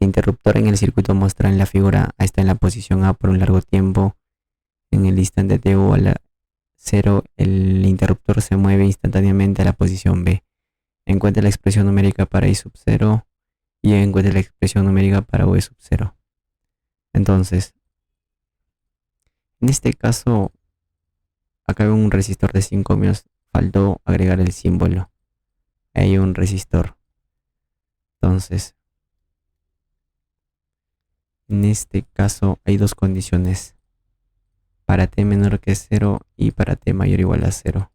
El interruptor en el circuito mostrado en la figura está en la posición A por un largo tiempo. En el instante t igual a 0, el interruptor se mueve instantáneamente a la posición B. Encuentre la expresión numérica para I sub 0 y encuentre la expresión numérica para V sub 0. Entonces, en este caso, acá hay un resistor de 5 ohmios. Faltó agregar el símbolo. Hay un resistor. Entonces, en este caso hay dos condiciones. Para t menor que 0 y para t mayor o igual a 0.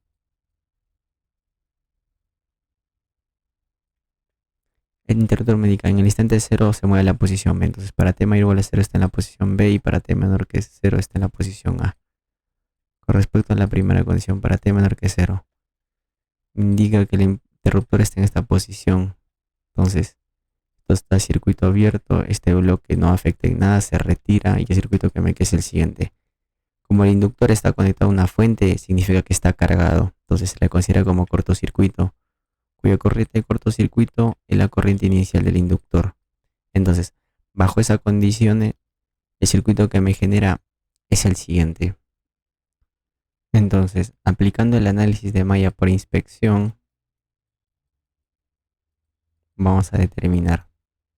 El interruptor me indica en el instante 0 se mueve a la posición B. Entonces para t mayor o igual a 0 está en la posición B y para t menor que 0 está en la posición A. Con respecto a la primera condición, para t menor que 0, indica que el interruptor está en esta posición. Entonces, esto está circuito abierto, este bloque no afecta en nada, se retira y el circuito que me queda es el siguiente. Como el inductor está conectado a una fuente, significa que está cargado. Entonces se le considera como cortocircuito, cuya corriente de cortocircuito es la corriente inicial del inductor. Entonces, bajo esa condición, el circuito que me genera es el siguiente. Entonces, aplicando el análisis de malla por inspección, vamos a determinar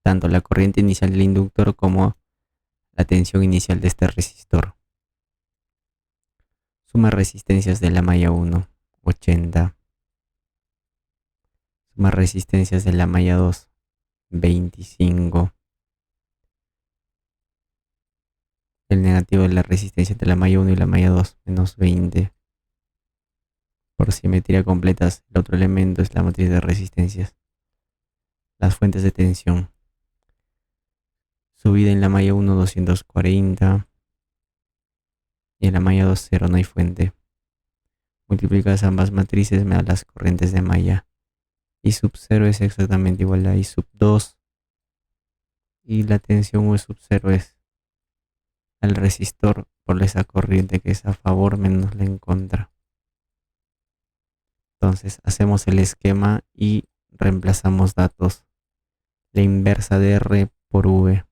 tanto la corriente inicial del inductor como la tensión inicial de este resistor. Suma resistencias de la malla 1, 80. Suma resistencias de la malla 2, 25. El negativo de la resistencia entre la malla 1 y la malla 2, menos 20. Por simetría completas, el otro elemento es la matriz de resistencias. Las fuentes de tensión. Subida en la malla 1, 240. Y en la malla 2, 0, no hay fuente. Multiplicadas ambas matrices me da las corrientes de malla. I sub 0 es exactamente igual a I sub 2. Y la tensión V sub 0 es el resistor por esa corriente que es a favor menos la en contra. Entonces hacemos el esquema y reemplazamos datos. La inversa de R por V.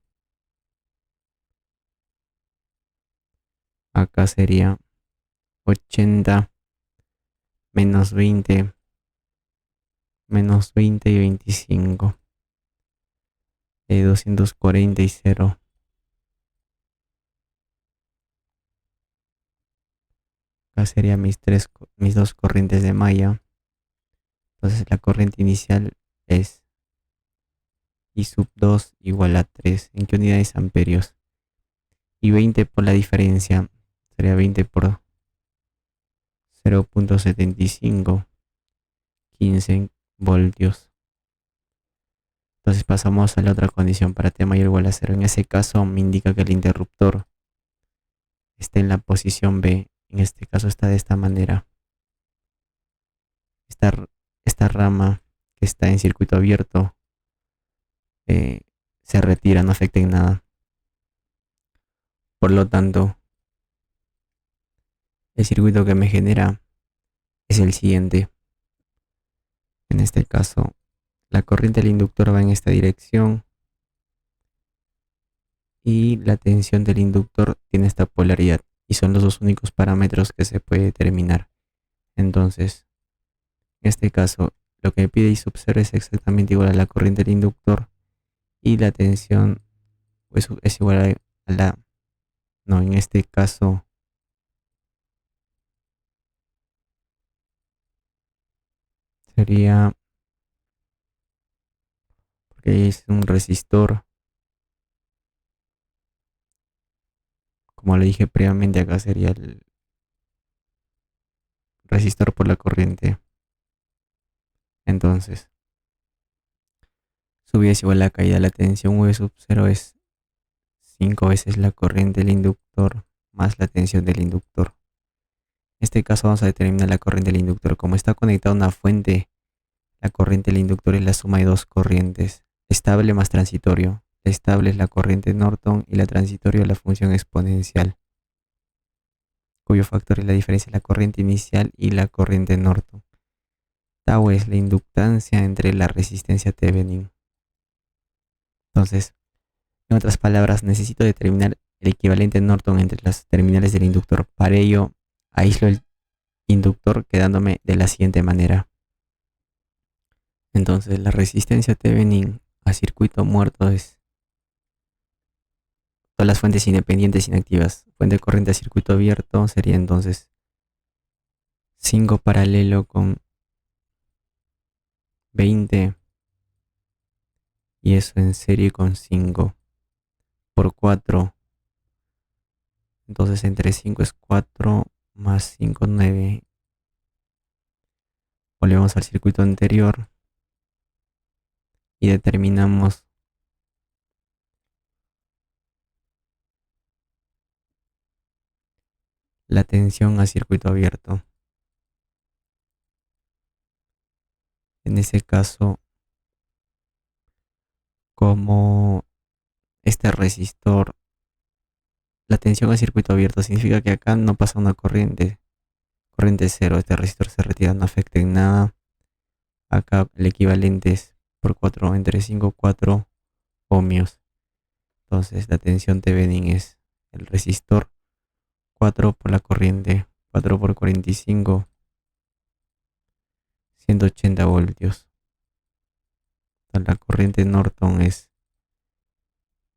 Acá sería 80 menos 20 y 25. 240 y 0. Acá serían mis dos corrientes de malla. Entonces la corriente inicial es I sub 2 igual a 3. ¿En qué unidades amperios? Y 20 por la diferencia. Sería 20 por 0.75. 15 voltios. Entonces pasamos a la otra condición para t mayor o igual a 0. En ese caso me indica que el interruptor está en la posición B. En este caso está de esta manera. Esta rama que está en circuito abierto se retira, no afecta en nada. Por lo tanto, el circuito que me genera es el siguiente. En este caso, la corriente del inductor va en esta dirección y la tensión del inductor tiene esta polaridad y son los dos únicos parámetros que se puede determinar. Entonces, en este caso, lo que me pide I sub 0 es exactamente igual a la corriente del inductor y la tensión pues, es igual a la... No, en este caso sería... porque es un resistor. Como le dije previamente, acá sería el resistor por la corriente. Entonces, subida es igual a la caída. La tensión V sub 0 es 5 veces la corriente del inductor más la tensión del inductor. En este caso vamos a determinar la corriente del inductor. Como está conectado a una fuente, la corriente del inductor es la suma de dos corrientes, estable más transitorio. La estable es la corriente Norton y la transitorio la función exponencial, cuyo factor es la diferencia de la corriente inicial y la corriente Norton. Tau es la inductancia entre la resistencia Thevenin. Entonces, En otras palabras, necesito determinar el equivalente Norton entre las terminales del inductor. Para ello, aíslo el inductor quedándome de la siguiente manera. Entonces, la resistencia Thevenin a circuito muerto es todas las fuentes independientes inactivas. Fuente de corriente a circuito abierto sería entonces 5 paralelo con 20 y eso en serie con 5 por 4. Entonces entre 5 es 4 más 5 9. Volvemos al circuito anterior y determinamos la tensión a circuito abierto. En ese caso, como este resistor, la tensión a circuito abierto significa que acá no pasa una corriente cero. Este resistor se retira, no afecta en nada. Acá el equivalente es por 4 entre 5 4 ohmios. Entonces la tensión Thevenin es el resistor 4 por la corriente 4 por 45, 180 voltios. Entonces, la corriente Norton es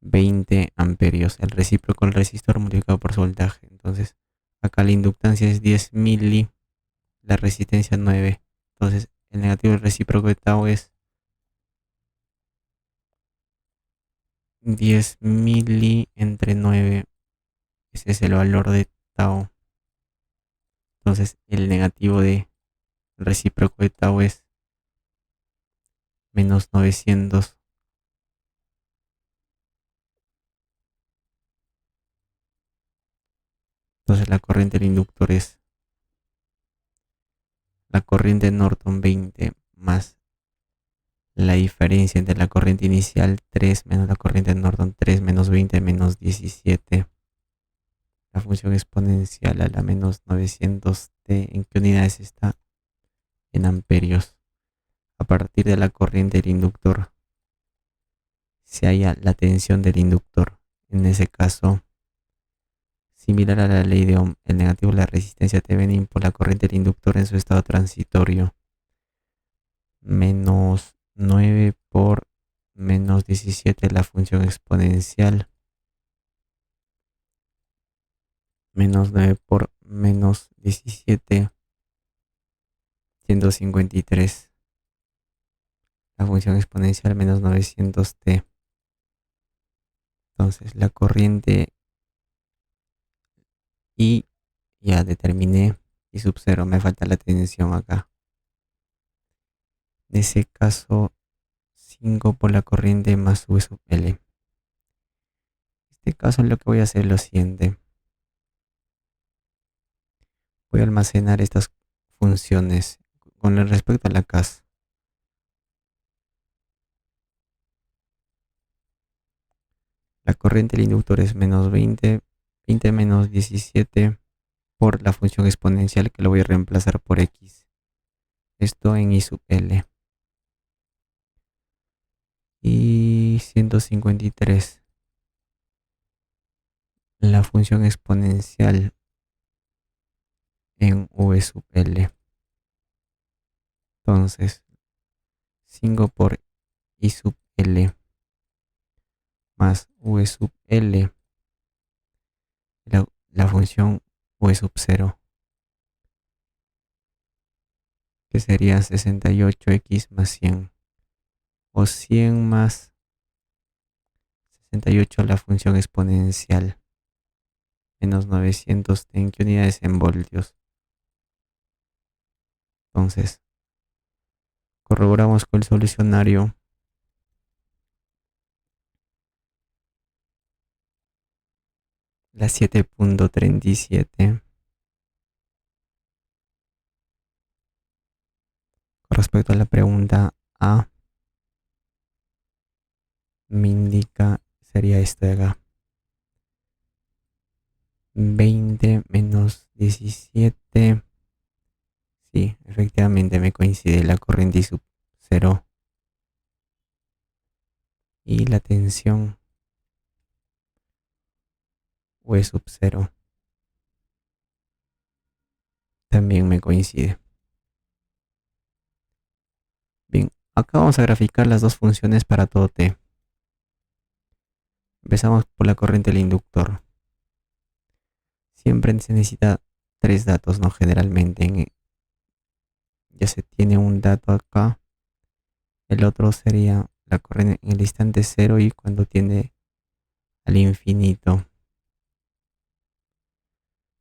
20 amperios, el recíproco del resistor multiplicado por su voltaje. Entonces acá la inductancia es 10 mili, la resistencia 9. Entonces el negativo del recíproco de tau es 10 mili entre 9. Ese es el valor de tau. Entonces el negativo de recíproco de tau es menos 900. Entonces la corriente del inductor es la corriente Norton 20 más la diferencia entre la corriente inicial 3 menos la corriente Norton 3 menos 20 menos 17. La función exponencial a la menos 900t, ¿en qué unidades está? En amperios. A partir de la corriente del inductor se halla la tensión del inductor. En ese caso, similar a la ley de Ohm, el negativo de la resistencia Thevenin por la corriente del inductor en su estado transitorio. Menos 9 por menos 17 la función exponencial. Menos 9 por menos 17, 153. La función exponencial menos 900t. Entonces la corriente I ya determiné y sub 0. Me falta la tensión acá. En ese caso 5 por la corriente más V sub L. En este caso lo que voy a hacer es lo siguiente. Voy a almacenar estas funciones con respecto a la casa. La corriente del inductor es menos 20, 20 menos 17 por la función exponencial que lo voy a reemplazar por X. Esto en I sub L. Y 153. La función exponencial en V sub L. Entonces, 5 por I sub L más V sub L, la función V sub 0, que sería 68x más 100, o 100 más 68 la función exponencial, menos 900 en qué unidades en voltios. Entonces, corroboramos con el solucionario. La 7.37. Con respecto a la pregunta A, me indica, sería esto de acá. 20 menos 17. Sí, efectivamente me coincide la corriente I sub 0 y la tensión o E sub 0. También me coincide. Bien, acá vamos a graficar las dos funciones para todo t. Empezamos por la corriente del inductor. Siempre se necesita tres datos, ¿no? Generalmente ya se tiene un dato acá. El otro sería la corriente en el instante cero y cuando tiende al infinito.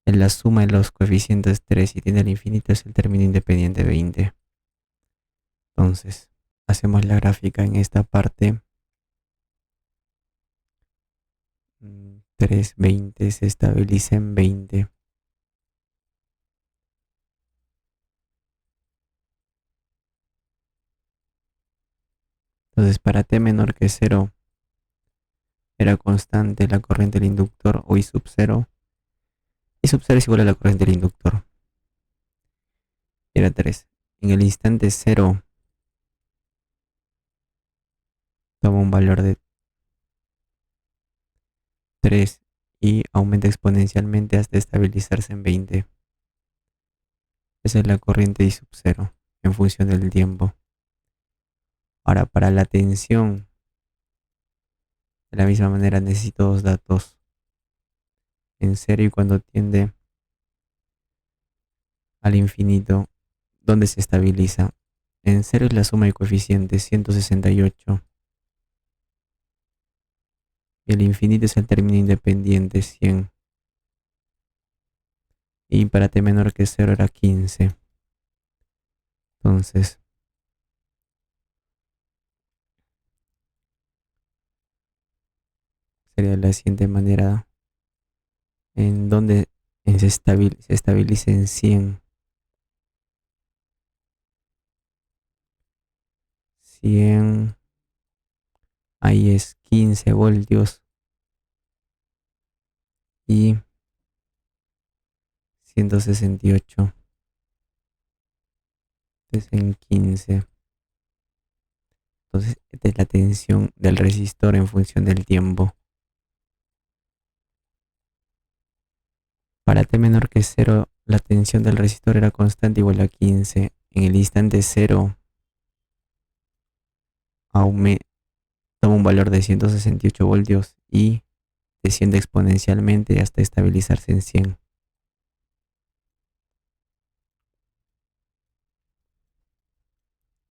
En la suma de los coeficientes 3 y tiende al infinito es el término independiente 20. Entonces, hacemos la gráfica en esta parte. 3, 20 se estabiliza en 20. Entonces, para t menor que 0 era constante la corriente del inductor o I sub 0. I sub 0 es igual a la corriente del inductor. Y era 3. En el instante 0 toma un valor de 3 y aumenta exponencialmente hasta estabilizarse en 20. Esa es la corriente I sub 0 en función del tiempo. Ahora, para la tensión, de la misma manera necesito dos datos. En 0 y cuando tiende al infinito, ¿dónde se estabiliza? En 0 es la suma de coeficientes, 168. Y el infinito es el término independiente, 100. Y para t menor que 0 era 15. Entonces, sería de la siguiente manera. En donde se estabiliza en 100. 100. Ahí es 15 voltios. Y 168. Entonces en 15. Entonces esta es la tensión del resistor en función del tiempo. Para t menor que 0, la tensión del resistor era constante igual a 15. En el instante 0 toma un valor de 168 voltios y desciende exponencialmente hasta estabilizarse en 100.